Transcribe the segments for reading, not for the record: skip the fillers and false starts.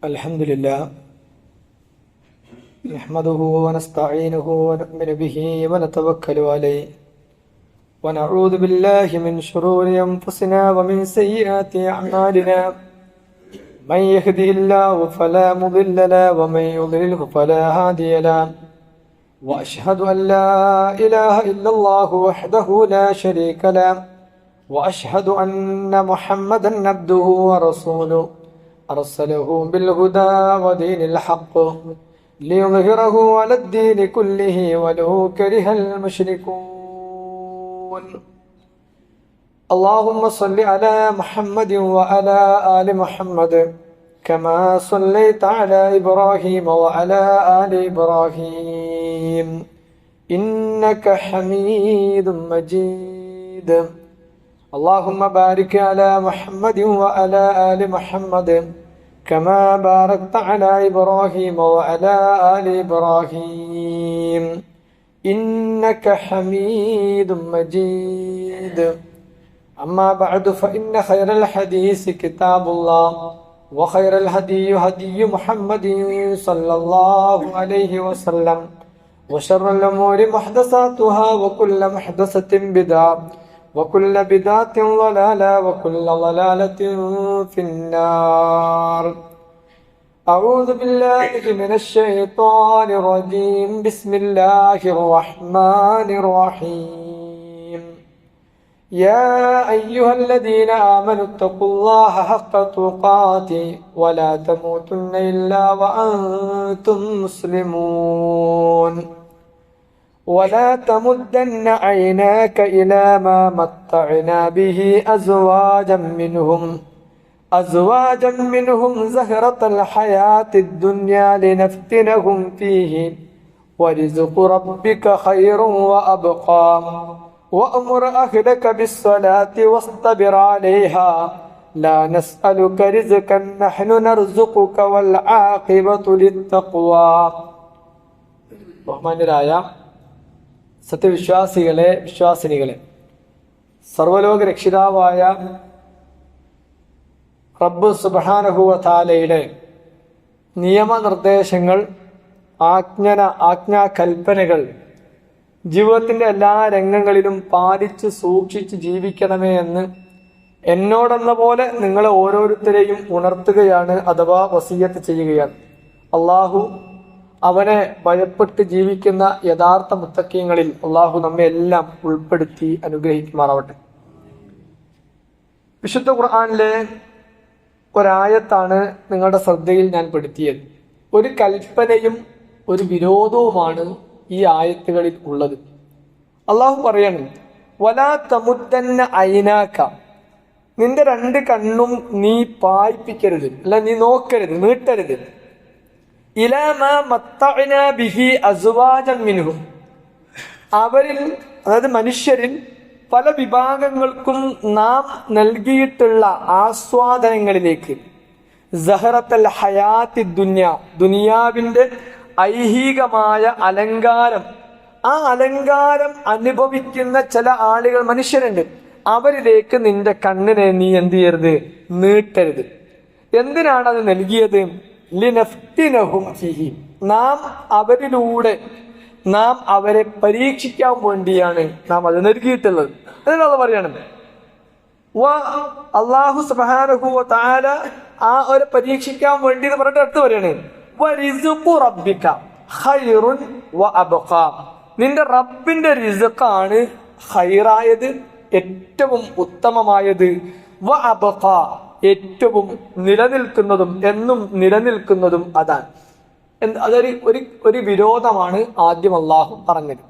الحمد لله نحمده ونستعينه ونؤمن به ونتوكل عليه ونعوذ بالله من شرور أنفسنا ومن سيئات أعمالنا من يهده الله فلا مضل له ومن يضلله فلا هادي له وأشهد أن لا إله إلا الله وحده لا شريك له وأشهد أن محمدا عبده ورسوله أرسله بالهدى ودين الحق ليظهره على الدين كله ولو كره المشركون اللهم صل على محمد وعلى آل محمد كما صليت على إبراهيم وعلى آل إبراهيم إنك حميد مجيد اللهم بارك على محمد وعلى آل محمد كما باركت على إبراهيم وعلى آل إبراهيم إنك حميد مجيد أما بعد فإن خير الحديث كتاب الله وخير الهدي هدي محمد صلى الله عليه وسلم وشر الأمور محدثاتها وكل محدثة بدعة وكل بدعة ضلالة وكل ضلالة في النار أعوذ بالله من الشيطان الرجيم بسم الله الرحمن الرحيم يا أيها الذين آمنوا اتقوا الله حق تقاته ولا تموتن إلا وأنتم مسلمون ولا تمدن عيناك إلى ما متعنا به أزواجا منهم زهرة الحياة الدنيا لنفتنهم فيه ورزق ربك خير وأبقى وأمر أهلك بالصلاة واصطبر عليها لا نسألك رزقا نحن نرزقك والعاقبة للتقوى ബഹുമാന്യരായ സത്യവിശ്വാസികളെ, വിശ്വാസിനികളെ, സർവലോക രക്ഷിതാവായ റബ്ബ് സുബ്ഹാനഹു വ തആലയുടെ നിയമനിർദ്ദേശങ്ങൾ, ആജ്ഞാകൽപ്പനകൾ ജീവിതത്തിന്റെ എല്ലാ രംഗങ്ങളിലും പാലിച്ച് സൂക്ഷിച്ച് ജീവിക്കണമേ എന്ന് എന്നോടെന്ന പോലെ നിങ്ങളെ ഓരോരുത്തരെയും ഉണർത്തുകയാണ്, അഥവാ വസിയത്ത് ചെയ്യുകയാണ്. അള്ളാഹു അവനെ ഭയപ്പെട്ട് ജീവിക്കുന്ന യഥാർത്ഥ മുത്തഖീങ്ങളിൽ അള്ളാഹു നമ്മെ എല്ലാം ഉൾപ്പെടുത്തി അനുഗ്രഹിക്കുമാറാവട്ടെ. വിശുദ്ധ ഖുർആനിലെ ഒരായത്താണ് നിങ്ങളുടെ ശ്രദ്ധയിൽ ഞാൻ പെടുത്തിയത്. ഒരു കൽപ്പനയും ഒരു വിരോധവുമാണ് ഈ ആയത്തുകളിൽ ഉള്ളത്. അള്ളാഹു പറയണം, വലാ തമുദ്ദന്ന ഐനാക, നിന്റെ രണ്ട് കണ്ണും നീ പായിപ്പിക്കരുത്, അല്ല നീ നോക്കരുത്, നീട്ടരുത്. ഇലാ മാ മത്തഅനാ ബിഹി അസ്വാജൻ മിൻഹും, അവരിൽ, അതായത് മനുഷ്യരിൽ പല വിഭാഗങ്ങൾക്കും നാം നൽകിയിട്ടുള്ള ആസ്വാദനങ്ങളിലേക്ക്, സഹറത്തൽ ഹയാത്തി ദുനിയ, ദുനിയാവിന്റെ ഐഹികമായ അലങ്കാരം, ആ അലങ്കാരം അനുഭവിക്കുന്ന ചില ആളുകൾ, മനുഷ്യരുണ്ട്, അവരിലേക്ക് നിന്റെ കണ്ണിനെ നീ എന്ത് ചെയ്യരുത്, നീട്ടരുത്. എന്തിനാണ് അത് നൽകിയത്? ലിനഫ്തിനഹും ഫീഹി, നാം അവരിലൂടെ നാം അവരെ പരീക്ഷിക്കാൻ വേണ്ടിയാണ് നാം അത് നൽകിയിട്ടുള്ളത്. അതിനാണ് പറയണം, അല്ലാഹു സുബ്ഹാനഹു വ തആല ആ ഒരു പരീക്ഷിക്കാൻ വേണ്ടി എന്ന് പറഞ്ഞിട്ട് അടുത്ത് പറയണേ, വറിസ്ഖു റബ്ബിക ഖൈറുൻ വ അബ്ഖാ, നിന്റെ റബ്ബിന്റെ റിസ്ഖാണ് ഖൈറായത്, ഏറ്റവും ഉത്തമമായത്, വ അബ്ഖാ, ഏറ്റവും നിലനിൽക്കുന്നതും, എന്നും നിലനിൽക്കുന്നതും അതാണ്. അതൊരു ഒരു വിരോധമാണ് ആദ്യം അള്ളാഹു പറഞ്ഞത്.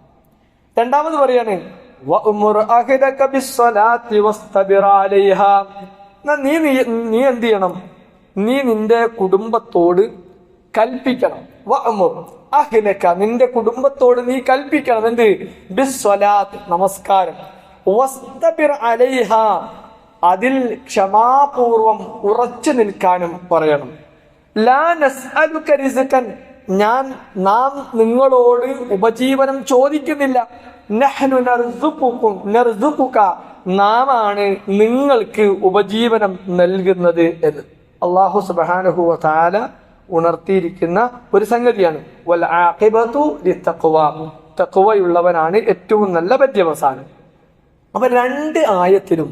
രണ്ടാമത് പറയാണ്, വഅ്മുർ അഹ്ലക ബിസ്സലാത്തി വസ്തബിർ അലൈഹാ, നീ എന്ത് ചെയ്യണം? നീ നിന്റെ കുടുംബത്തോട് കൽപ്പിക്കണം. വഅ്മുർ അഹ്ലക, നിന്റെ കുടുംബത്തോട് നീ കൽപ്പിക്കണം. എന്ത്? ബിസ്സലാത്ത്, നമസ്കാരം. വസ്തബിർ അലൈഹാ, അതിൽ ക്ഷമാപൂർവം ഉറച്ചു നിൽക്കാനും പറയണം. ലാ നസ്അലുക റിസ്ഖൻ, നാം നിങ്ങളോട് ഉപജീവനം ചോദിക്കുന്നില്ല. നഹ്നു നർസുഖുക, നാമാണ് നിങ്ങൾക്ക് ഉപജീവനം നൽകുന്നത് എന്ന്. അല്ലാഹു സുബ്ഹാനഹു വ തആല ഉണർത്തിയിരിക്കുന്ന ഒരു സംഗതിയാണ്. വൽ ആഖിബതു ലിത്തഖ്വ, തഖ്വയുള്ളവനാണ് ഏറ്റവും നല്ല പര്യവസാനം. അപ്പൊ 2 ആയത്തിലും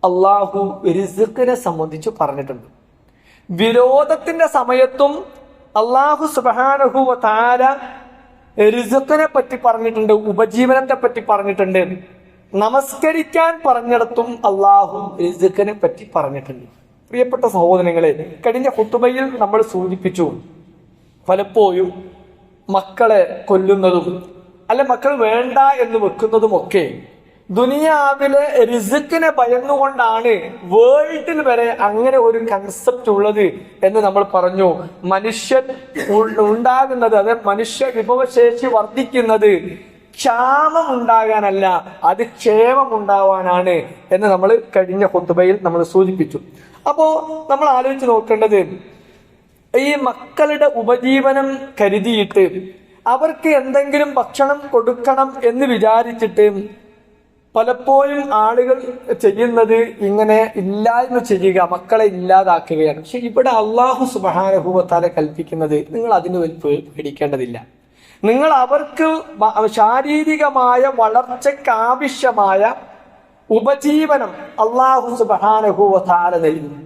അള്ളാഹു റിസ്ഖിനെ സംബന്ധിച്ച് പറഞ്ഞിട്ടുണ്ട്. വിരോധത്തിന്റെ സമയത്തും അള്ളാഹു സുബ്ഹാനഹു വ തആല റിസ്ഖിനെ പറ്റി പറഞ്ഞിട്ടുണ്ട്, ഉപജീവനത്തെ പറ്റി പറഞ്ഞിട്ടുണ്ട്. നമസ്കരിക്കാൻ പറഞ്ഞിടത്തും അള്ളാഹു റിസ്ഖിനെ പറ്റി പറഞ്ഞിട്ടുണ്ട്. പ്രിയപ്പെട്ട സഹോദരങ്ങളെ, കഴിഞ്ഞ ഖുതുബയിൽ നമ്മൾ സൂചിപ്പിച്ചു, പലപ്പോഴും മക്കളെ കൊല്ലുന്നതും മക്കൾ വേണ്ട എന്ന് വെക്കുന്നതുമൊക്കെ ദുനിയാവിലെ റിസ്ഖിനെ ഭയന്നുകൊണ്ടാണ് വേൾഡിൽ വരെ അങ്ങനെ ഒരു കൺസെപ്റ്റ് ഉള്ളത് എന്ന് നമ്മൾ പറഞ്ഞു. മനുഷ്യൻ ഉണ്ടാകുന്നത്, അതായത് മനുഷ്യ വിഭവശേഷി വർദ്ധിക്കുന്നത് ക്ഷാമം ഉണ്ടാകാനല്ല, അത് ക്ഷേമം ഉണ്ടാവാനാണ് എന്ന് നമ്മൾ കഴിഞ്ഞ ഖുതുബയിൽ നമ്മൾ സൂചിപ്പിച്ചു. അപ്പോ നമ്മൾ ആലോചിച്ച് നോക്കേണ്ടത്, ഈ മക്കളുടെ ഉപജീവനം കരുതിയിട്ട് അവർക്ക് എന്തെങ്കിലും ഭക്ഷണം കൊടുക്കണം എന്ന് വിചാരിച്ചിട്ട് പലപ്പോഴും ആളുകൾ ചെയ്യുന്നത് ഇങ്ങനെ ഇല്ലായ്മ ചെയ്യുക, മക്കളെ ഇല്ലാതാക്കുകയാണ്. പക്ഷെ ഇവിടെ അള്ളാഹു സുബ്ഹാനഹു വ തആല കൽപ്പിക്കുന്നത് നിങ്ങൾ അതിന് പേടിക്കേണ്ടതില്ല. നിങ്ങൾ അവർക്ക് ശാരീരികമായ വളർച്ചയ്ക്ക് ആവശ്യമായ ഉപജീവനം അള്ളാഹു സുബ്ഹാനഹു വ തആല നൽകും.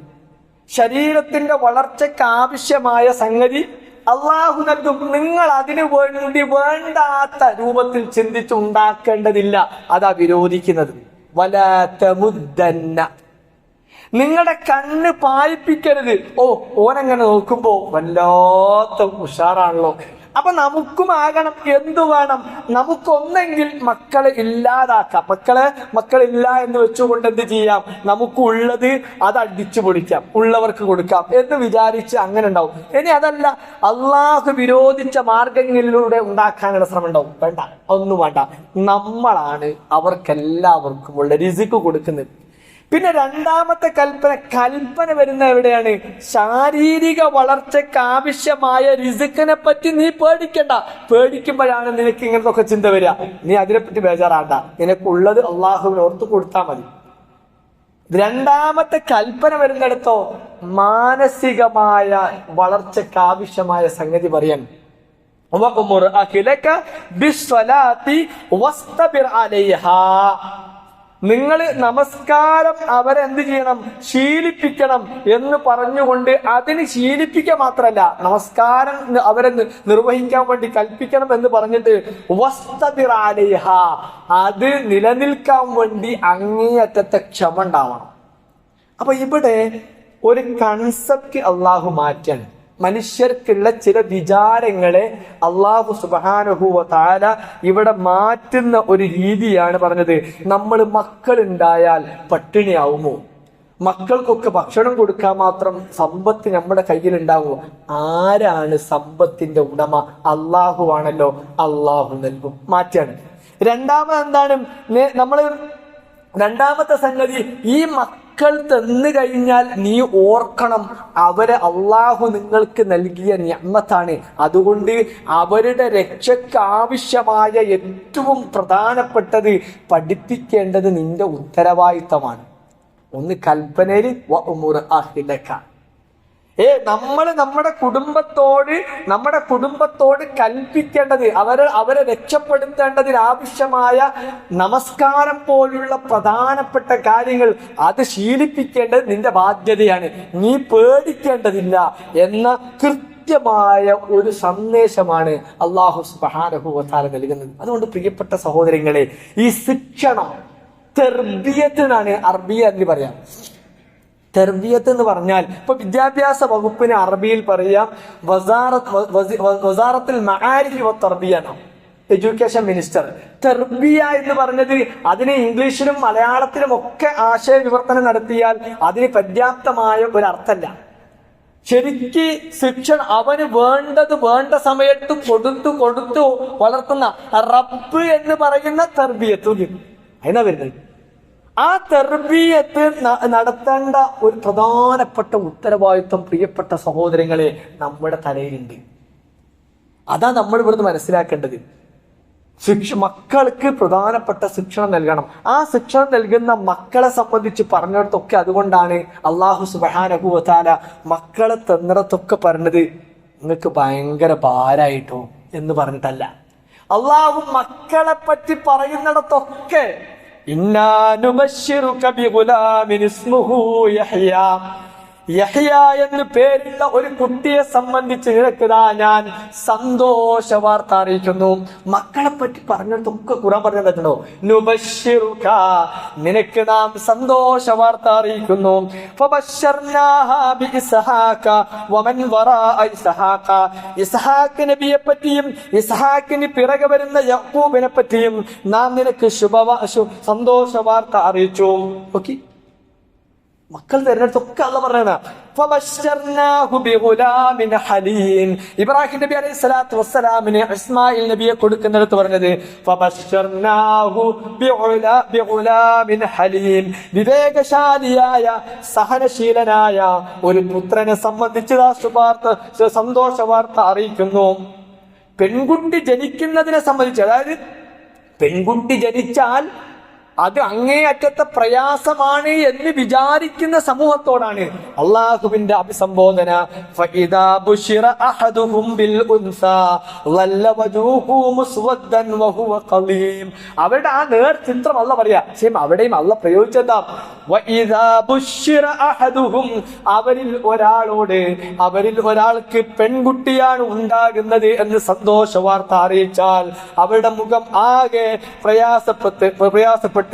ശരീരത്തിന്റെ വളർച്ചയ്ക്ക് ആവശ്യമായ സംഗതി അള്ളാഹു നൽകും. നിങ്ങൾ അതിനു വേണ്ടി വേണ്ടാത്ത രൂപത്തിൽ ചിന്തിച്ചുണ്ടാക്കേണ്ടതില്ല. അതാ വിരോധിക്കുന്നത്. വലാ തമുദ്ദന്ന, നിങ്ങളുടെ കണ്ണ് പായിപ്പിക്കരുത്. ഓനങ്ങനെ നോക്കുമ്പോ വല്ലാത്ത ഉഷാറാണല്ലോ, അപ്പൊ നമുക്കും ആകണം. എന്തു വേണം? നമുക്കൊന്നെങ്കിൽ മക്കളെ ഇല്ലാതാക്കാം. മക്കളില്ല എന്ന് വെച്ചുകൊണ്ട് എന്ത് ചെയ്യാം? നമുക്കുള്ളത് അത് അടിച്ചു പൊളിക്കാം, ഉള്ളവർക്ക് കൊടുക്കാം എന്ന് വിചാരിച്ച് അങ്ങനെ ഉണ്ടാവും. ഇനി അതല്ല, അള്ളാഹു വിരോധിച്ച മാർഗങ്ങളിലൂടെ ഉണ്ടാക്കാനുള്ള ശ്രമം ഉണ്ടാവും. വേണ്ട, ഒന്നും വേണ്ട. നമ്മളാണ് അവർക്കെല്ലാവർക്കും ഉള്ള റിസ്ക് കൊടുക്കുന്നത്. പിന്നെ 2ാമത്തെ കൽപ്പന വരുന്ന എവിടെയാണ്? ശാരീരിക വളർച്ചയ്ക്ക് ആവശ്യമായ റിസ്കിനെ പറ്റി നീ പേടിക്കണ്ട. പേടിക്കുമ്പോഴാണ് നിനക്ക് ഇങ്ങനത്തെ ചിന്ത വരിക. നീ അതിനെപ്പറ്റി ബേജാറാണ്ട, നിനക്കുള്ളത് അള്ളാഹുവിന് ഓർത്ത് കൊടുത്താൽ മതി. 2ാമത്തെ കൽപ്പന വരുന്നിടത്തോ മാനസികമായ വളർച്ചയ്ക്ക് ആവശ്യമായ സംഗതി പറയാൻ, നിങ്ങൾ നമസ്കാരം അവരെന്ത് ചെയ്യണം? ശീലിപ്പിക്കണം എന്ന് പറഞ്ഞുകൊണ്ട് അതിന് ശീലിപ്പിക്കുക മാത്രല്ല, നമസ്കാരം അവരെ നിർവഹിക്കാൻ വേണ്ടി കൽപ്പിക്കണം എന്ന് പറഞ്ഞിട്ട് വസ്തബിർ അലൈഹ, അത് നിലനിൽക്കാൻ വേണ്ടി അങ്ങേയറ്റത്തെ ക്ഷമ ഉണ്ടാവണം. അപ്പൊ ഇവിടെ ഒരു കൺസെപ്റ്റ് അള്ളാഹു മാറ്റാണ്. മനുഷ്യർക്കുള്ള ചില വിചാരങ്ങളെ അള്ളാഹു സുബ്ഹാനഹു വ തആല ഇവിടെ മാറ്റുന്ന ഒരു രീതിയാണ് പറഞ്ഞത്. നമ്മൾ മക്കളുണ്ടായാൽ പട്ടിണിയാവുമോ? മക്കൾക്കൊക്കെ ഭക്ഷണം കൊടുക്കാൻ മാത്രം സമ്പത്ത് നമ്മുടെ കയ്യിൽ ഉണ്ടാവുമോ? ആരാണ് സമ്പത്തിന്റെ ഉടമ? അള്ളാഹു ആണല്ലോ. അള്ളാഹു നൽകും. മാറ്റാണ്. രണ്ടാമത്തെ സംഗതി, ഈ മക്കൾ തന്നു കഴിഞ്ഞാൽ നീ ഓർക്കണം, അവരെ അള്ളാഹു നിങ്ങൾക്ക് നൽകിയ നിഅമത്താണ്. അതുകൊണ്ട് അവരുടെ രക്ഷയ്ക്ക് ആവശ്യമായ ഏറ്റവും പ്രധാനപ്പെട്ടത് പഠിപ്പിക്കേണ്ടത് നിന്റെ ഉത്തരവാദിത്തമാണ്. ഒന്ന് കൽപ്പനയിൽ നമ്മൾ നമ്മുടെ കുടുംബത്തോട് കൽപ്പിക്കേണ്ടത്, അവരെ രക്ഷപ്പെടുത്തേണ്ടതിന് ആവശ്യമായ നമസ്കാരം പോലുള്ള പ്രധാനപ്പെട്ട കാര്യങ്ങൾ അത് ശീലിപ്പിക്കേണ്ടത് നിന്റെ ബാധ്യതയാണ്. നീ പേടിക്കേണ്ടതില്ല എന്ന കൃത്യമായ ഒരു സന്ദേശമാണ് അല്ലാഹു സുബ്ഹാനഹു വ തആല നൽകുന്നത്. അതുകൊണ്ട് പ്രിയപ്പെട്ട സഹോദരങ്ങളെ, ഈ ശിക്ഷണം തർബിയത്തിനാണ് അറബിയ എന്ന് പറയാം. തർബിയത്ത് എന്ന് പറഞ്ഞാൽ ഇപ്പൊ വിദ്യാഭ്യാസ വകുപ്പിന് അറബിയിൽ പറയാം വസാറത്തുൽ മആരിഫ് വ തർബിയ, എഡ്യൂക്കേഷൻ മിനിസ്റ്റർ. തർബിയ എന്ന് പറഞ്ഞത് അതിന് ഇംഗ്ലീഷിലും മലയാളത്തിലും ഒക്കെ ആശയവിവർത്തനം നടത്തിയാൽ അതിന് പര്യാപ്തമായ ഒരർത്ഥമല്ല. ശരിക്ക് ശിക്ഷണം അവന് വേണ്ടത് വേണ്ട സമയത്ത് കൊടുത്തു വളർത്തുന്ന റബ്ബ് എന്ന് പറയുന്ന തർബിയത്ത് അതിനാ വരുന്നത്. ആ തർബിയത്ത് നടത്തേണ്ട ഒരു പ്രധാനപ്പെട്ട ഉത്തരവാദിത്വം പ്രിയപ്പെട്ട സഹോദരങ്ങളെ നമ്മുടെ തലയിലുണ്ട്. അതാ നമ്മൾ ഇവിടുന്ന് മനസ്സിലാക്കേണ്ടത്. മക്കൾക്ക് പ്രധാനപ്പെട്ട ശിക്ഷണം നൽകണം. ആ ശിക്ഷണം നൽകുന്ന മക്കളെ സംബന്ധിച്ച് പറഞ്ഞിടത്തൊക്കെ അതുകൊണ്ടാണ് അള്ളാഹു സുബ്ഹാനഹു വ തആല മക്കളെ തന്നിടത്തൊക്കെ പറഞ്ഞത് നിങ്ങൾക്ക് ഭയങ്കര ഭാരായിട്ടോ എന്ന് പറഞ്ഞിട്ടല്ല. അള്ളാഹു മക്കളെ പറ്റി പറയുന്നിടത്തൊക്കെ ഇന്നാ നുബശ്ശിറുക ബിഗുലാമിൻ ഇസ്മുഹു യഹ്യ, യഹ്യ എന്ന് പേരുള്ള ഒരു കുട്ടിയെ സംബന്ധിച്ച് നിനക്കിതാ ഞാൻ സന്തോഷ വാർത്ത അറിയിക്കുന്നു. മക്കളെ പറ്റി പറഞ്ഞിടത്തൊക്കെ ഖുർആൻ പറഞ്ഞിട്ടുണ്ടോ? നുബശ്ശിറുക, നിനക്ക് നാം സന്തോഷ വാർത്ത അറിയിക്കുന്നു. ഫബശ്ശർനാഹാ ബിഇസ്ഹാഖ വമൻ വറാഅ ഇസ്ഹാഖ, ഇസ്ഹാഖ് നബിയെ പറ്റിയും ഇസ്ഹാഖിന് പിറകെ വരുന്ന യാക്കൂബിനെ പറ്റിയും നാം നിനക്ക് സന്തോഷ വാർത്ത അറിയിച്ചു. ഓക്കെ, മക്കൾ തരുന്നിടത്തൊക്കെ അള്ളാഹ് പറയണ ഇബ്രാഹിം നബി അലൈഹി സ്വലാത്തു വസ്സലാമിന് ഇസ്മായിൽ നബിയെ കൊടുക്കുന്നിടത്ത് പറഞ്ഞത് വിവേകശാലിയായ സഹനശീലനായ ഒരു പുത്രനെ സംബന്ധിച്ച് സന്തോഷ വാർത്ത അറിയിക്കുന്നു. പെൺകുട്ടി ജനിക്കുന്നതിനെ സംബന്ധിച്ച്, അതായത് പെൺകുട്ടി ജനിച്ചാൽ അത് അങ്ങേയറ്റത്തെ പ്രയാസമാണ് എന്ന് വിചാരിക്കുന്ന സമൂഹത്തോടാണ് അള്ളാഹുവിന്റെ അഭിസംബോധന. ഫഇദാ ബുശിറ അഹദുഹും ബിൽ ഉൻസാ വല്ല വജൂഹു മുസ്വദ്ദൻ വഹുവ ഖലീം. അവരുടെ ആ നേർചിത്രം അല്ല പറയാ, പക്ഷേ അവിടെയും അല്ല പ്രയോഗിച്ചതാ വഇദാ ബുശിറ അഹദുഹും, അവരിൽ ഒരാൾക്ക് പെൺകുട്ടിയാണ് ഉണ്ടാകുന്നത് എന്ന് സന്തോഷ വാർത്ത അറിയിച്ചാൽ അവരുടെ മുഖം ആകെ പ്രയാസപ്പെട്ട്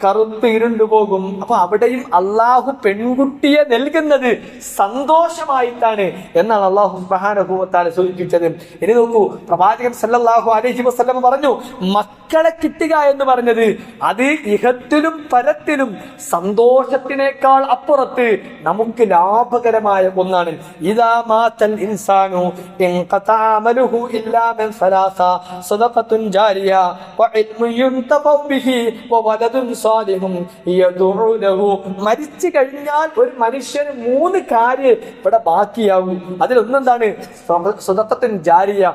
കറുത്ത് ഇരുണ്ടുപോകും. അപ്പൊ അവിടെയും അള്ളാഹു പെൺകുട്ടിയെ നൽകുന്നത് സന്തോഷമായിട്ടാണ് എന്നാണ് അള്ളാഹു സുബ്ഹാനഹു വ തആല സൂചിപ്പിച്ചത്. ഇനി നോക്കൂ, പ്രവാചകൻ സല്ലല്ലാഹു അലൈഹി വസല്ലം പറഞ്ഞു മക്കളെ കിട്ടുക എന്ന് പറഞ്ഞത് അത് ഇഹത്തിലും പരത്തിലും സന്തോഷത്തിനേക്കാൾ അപ്പുറത്ത് നമുക്ക് ലാഭകരമായ ഒന്നാണ്. ഇദാ മാതൽ ഇൻസാനു ഇൻഖതാ അമലുഹു ഇല്ലാ മിൻ സലാസ സദഖത്തുൻ ജാരിയ വ ഇൽമുൻ യുൻതഫഉ ബിഹി വ മരിച്ചു കഴിഞ്ഞാൽ ഒരു മനുഷ്യന് 3 കാര്യം ഇവിടെ ബാക്കിയാവും. അതിലൊന്നെന്താണ്? സ്വതക്കത്തുൻ ജാരിയ,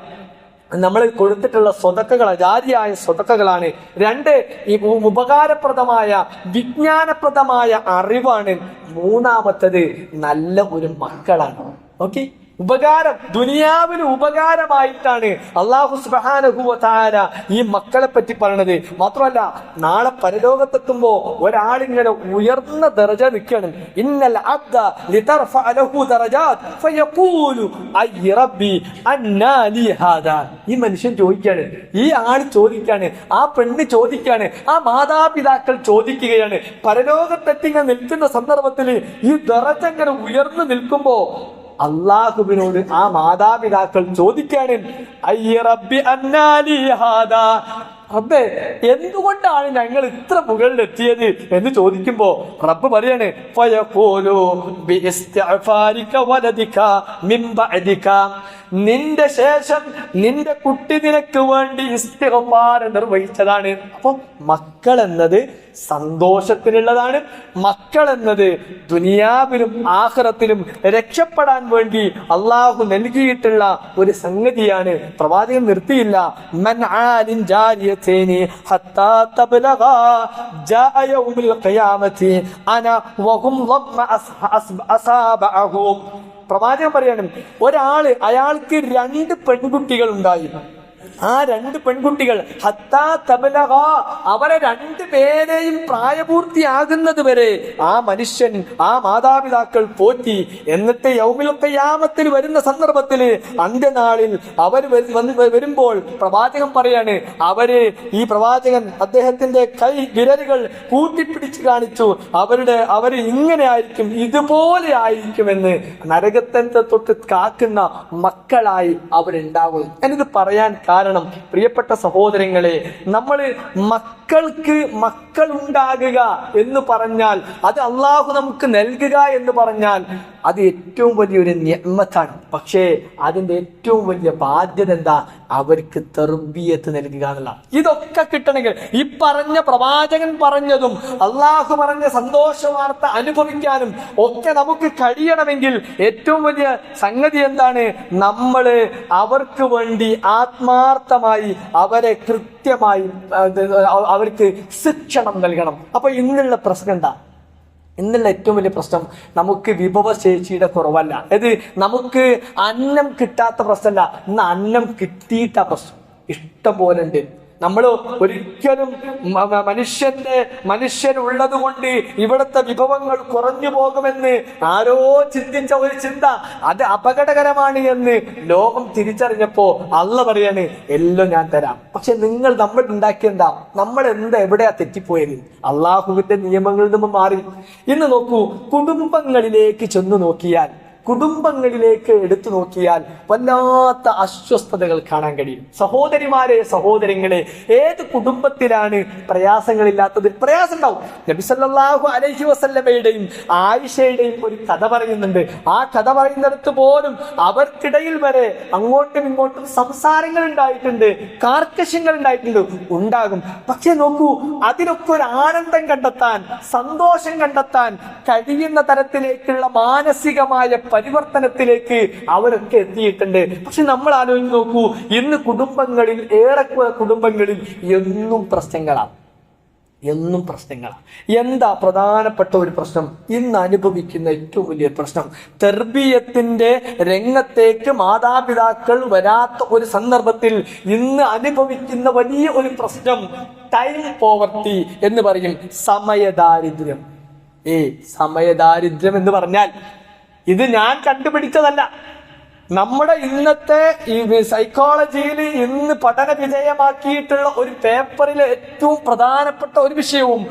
നമ്മൾ കൊടുത്തിട്ടുള്ള സ്വതക്കകളാണ്, ജാരിയായ സ്വതക്കകളാണ്. 2 ഈ ഉപകാരപ്രദമായ വിജ്ഞാനപ്രദമായ അറിവാണ്. 3ാമത്തത് നല്ല ഒരു മക്കളാണ്. ഓക്കെ, ഉപകാരം, ദുനിയാവിന് ഉപകാരമായിട്ടാണ് അല്ലാഹു സുബ്ഹാനഹു വ തആല ഈ മക്കളെ പറ്റി പറയണത്. മാത്രമല്ല നാളെ പരലോകത്തെത്തുമ്പോ ഒരാളിങ്ങനെ ഉയർന്ന ദറജ നിൽക്കണം. ഇന്നൽ അബ്ദ ലിതർഫഅ ലഹു ദറജാത് ഫയഖൂലു അയ്യ റബ്ബി അന്നാ ലി ഹാദാ. ഈ മനുഷ്യൻ ചോദിക്കാണ്, ഈ ആൾ ചോദിക്കാണ്, ആ പെണ്ണ് ചോദിക്കാണ്, ആ മാതാപിതാക്കൾ ചോദിക്കുകയാണ്. പരലോകത്തെത്തിങ്ങനെ നിൽക്കുന്ന സന്ദർഭത്തിൽ ഈ ദറജ ഇങ്ങനെ ഉയർന്നു നിൽക്കുമ്പോ അള്ളാഹുവിനോട് ആ മാതാപിതാക്കൾ ചോദിക്കാണ്, അയ്യ റബ്ബി അന്നാ ലി ഹാദാ, റബ്ബേ എന്തുകൊണ്ടാണ് ഞങ്ങൾ ഇത്ര മുകളിലെത്തിയത് എന്ന് ചോദിക്കുമ്പോ റബ്ബ് പറയാണ് ഫയഖൂലു ബിഇസ്തിഅഫാരിക വലദിക മിൻ ബഅദിക, നിന്റെ ശേഷം നിന്റെ കുട്ടി നിനക്ക് വേണ്ടി ഇസ്തിഗ്ഫാർ നിർവഹിച്ചതാണ്. അപ്പൊ മക്കൾ എന്നത് സന്തോഷത്തിനുള്ളതാണ്. മക്കൾ എന്നത് ദുനിയാവിലും ആഖിറത്തിലും രക്ഷപ്പെടാൻ വേണ്ടി അള്ളാഹു നൽകിയിട്ടുള്ള ഒരു സംഗതിയാണ്. പ്രവാചകൻ നിർത്തിയില്ല, മൻ ആലിൻ ജാരിയതൈനി ഹത്താ തബ്ലഗാ ജാഅ യൗമുൽ ഖിയാമത്തി അന വഹും ളമ്മ അസാബഅഹും. പ്രവാചകൻ പറയാണ്, അയാൾക്ക് 2 പെൺകുട്ടികൾ ഉണ്ടായി. ആ 2 പെൺകുട്ടികൾ ഹത്താ തബ്ലഗ, അവരെ 2 പേരെയും പ്രായപൂർത്തിയാകുന്നത് വരെ ആ മനുഷ്യൻ, ആ മാതാപിതാക്കൾ പോറ്റി. എന്നിട്ട് യൗമുൽ ഖിയാമത്തിൽ വരുന്ന സന്ദർഭത്തിൽ, അന്ത്യനാളിൽ അവർ വരുമ്പോൾ പ്രവാചകൻ പറയാണ്, ഈ പ്രവാചകൻ അദ്ദേഹത്തിന്റെ വിരലുകൾ കൂട്ടിപ്പിടിച്ച് കാണിച്ചു, അവർ ഇങ്ങനെ ആയിരിക്കും, ഇതുപോലെ ആയിരിക്കുമെന്ന്. നരകത്തെ തൊട്ട് കാക്കുന്ന മക്കളായി അവരുണ്ടാകും. എന്നിത് പറയാൻ കാരണം, പ്രിയപ്പെട്ട സഹോദരങ്ങളെ, നമ്മൾ മക്കൾക്ക് മക്കളുണ്ടാകുക എന്ന് പറഞ്ഞാൽ, അത് അള്ളാഹു നമുക്ക് നൽകുക എന്ന് പറഞ്ഞാൽ അത് ഏറ്റവും വലിയൊരു നിഅമത്താണ്. പക്ഷേ അതിന്റെ ഏറ്റവും വലിയ ബാധ്യത എന്താ? അവർക്ക് തർബിയത്ത് നൽകുക എന്നുള്ള. ഇതൊക്കെ കിട്ടണമെങ്കിൽ ഈ പറഞ്ഞ പ്രവാചകൻ പറഞ്ഞതും അള്ളാഹു പറഞ്ഞ സന്തോഷ വാർത്ത അനുഭവിക്കാനും ഒക്കെ നമുക്ക് കഴിയണമെങ്കിൽ ഏറ്റവും വലിയ സംഗതി എന്താണ്? നമ്മൾ അവർക്ക് വേണ്ടി ആത്മാർത്ഥമായി അവരെ കൃത്യമായി അവർക്ക് ശിക്ഷണം നൽകണം. അപ്പൊ ഇന്നുള്ള പ്രശ്നം എന്താ? ഇന്നുള്ള ഏറ്റവും വലിയ പ്രശ്നം നമുക്ക് വിഭവശേഷിയുടെ കുറവല്ല, അത് നമുക്ക് അന്നം കിട്ടാത്ത പ്രശ്നമല്ല, ഇന്ന് അന്നം കിട്ടിയിട്ട പ്രശ്നം ഇഷ്ടം പോലെ ഉണ്ട്. നമ്മൾ ഒരിക്കലും മനുഷ്യനുള്ളത് കൊണ്ട് ഇവിടുത്തെ വിഭവങ്ങൾ കുറഞ്ഞു പോകുമെന്ന് ആരോ ചിന്തിച്ച ഒരു ചിന്ത, അത് അപകടകരമാണ് എന്ന് ലോകം തിരിച്ചറിഞ്ഞപ്പോ അള്ളാഹ് പറയാണ് എല്ലാം ഞാൻ തരാം. പക്ഷെ നമ്മൾ ഉണ്ടാക്കിയെന്താ? നമ്മൾ എവിടെയാ തെറ്റിപ്പോയത്? അള്ളാഹുവിന്റെ നിയമങ്ങളിൽ നിന്നും മാറി. ഇന്ന് നോക്കൂ, കുടുംബങ്ങളിലേക്ക് ചെന്നു നോക്കിയാൽ, കുടുംബങ്ങളിലേക്ക് എടുത്തു നോക്കിയാൽ വല്ലാത്ത അസ്വസ്ഥതകൾ കാണാൻ കഴിയും. സഹോദരിമാരെ, സഹോദരങ്ങളെ, ഏത് കുടുംബത്തിലാണ് പ്രയാസങ്ങളില്ലാത്തത്? പ്രയാസം ഉണ്ടാവും. നബി സല്ലല്ലാഹു അലൈഹി വസല്ലമയുടെയും ആയിഷയുടെയും ഒരു കഥ പറയുന്നുണ്ട്. ആ കഥ പറയുന്നിടത്ത് പോലും അവർക്കിടയിൽ വരെ അങ്ങോട്ടും ഇങ്ങോട്ടും സംസാരങ്ങൾ ഉണ്ടായിട്ടുണ്ട്, കാർക്കശ്യങ്ങൾ ഉണ്ടാകും. പക്ഷെ നോക്കൂ, അതിനൊക്കെ ഒരു ആനന്ദം കണ്ടെത്താൻ, സന്തോഷം കണ്ടെത്താൻ കഴിയുന്ന തരത്തിലേക്കുള്ള മാനസികമായ പരിവർത്തനത്തിലേക്ക് അവരൊക്കെ എത്തിയിട്ടുണ്ട്. പക്ഷെ നമ്മൾ ആലോചിച്ച് നോക്കൂ, ഇന്ന് കുടുംബങ്ങളിൽ, ഏറെക്കുറെ കുടുംബങ്ങളിൽ എന്നും പ്രശ്നങ്ങളാണ്. എന്താ പ്രധാനപ്പെട്ട ഒരു പ്രശ്നം? ഇന്ന് അനുഭവിക്കുന്ന ഏറ്റവും വലിയ പ്രശ്നം, തർബിയത്തിന്റെ രംഗത്തേക്ക് മാതാപിതാക്കൾ വരാത്ത ഒരു സന്ദർഭത്തിൽ ഇന്ന് അനുഭവിക്കുന്ന വലിയ ഒരു പ്രശ്നം ടൈം പോവർട്ടി എന്ന് പറയും, സമയദാരിദ്ര്യം. സമയദാരിദ്ര്യം എന്ന് പറഞ്ഞാൽ ഇത് ഞാൻ കണ്ടുപിടിച്ചതല്ല. നമ്മുടെ ഇന്നത്തെ ഈ സൈക്കോളജിയിൽ ഇന്ന് പഠന വിധേയമാക്കിയിട്ടുള്ള ഒരു പേപ്പറിലെ ഏറ്റവും പ്രധാനപ്പെട്ട ഒരു വിഷയവും